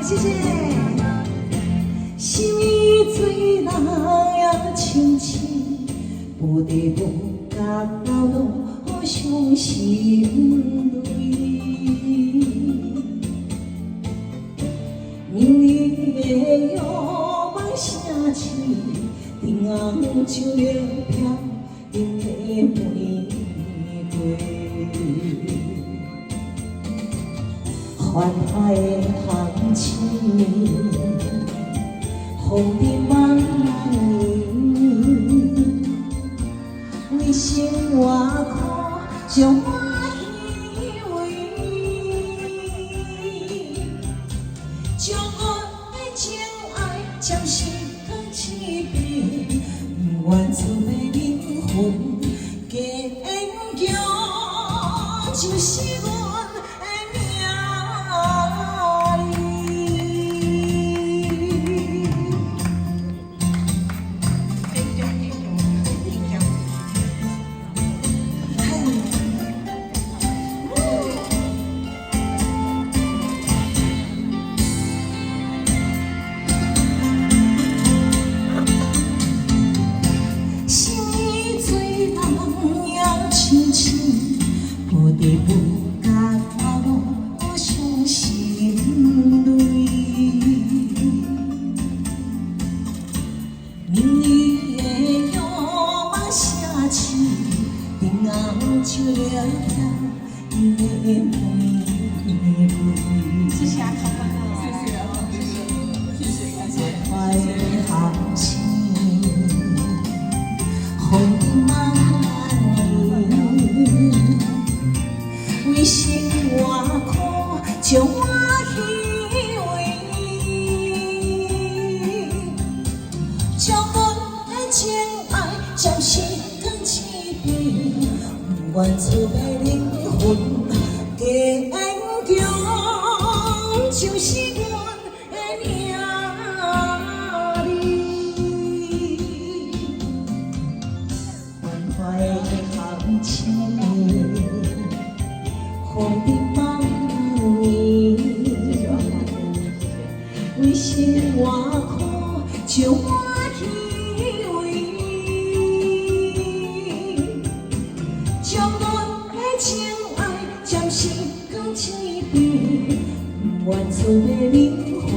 谢谢。心意最人也深深，不得不甲流落伤心泪。明日的欲望城市，灯红照亮飘零的玫瑰。繁华的行情，风的茫然，为生活苦，将我依偎，将我的情爱暂时放一边，不愿出卖灵魂，坚强就是阮。不得不甲流落伤心泪，明日的欲望城市，灯红照亮你的玫瑰。谢谢啊，谢谢啊，谢谢，感谢。快的行情，风茫然。为生活苦，将我依偎，将阮的情爱暂时放一边，不愿出卖灵魂，坚强就是阮的名字。繁华的行情。风的茫然，为生活苦，将我依偎，将阮的情爱暂时放一边，不愿出卖灵魂。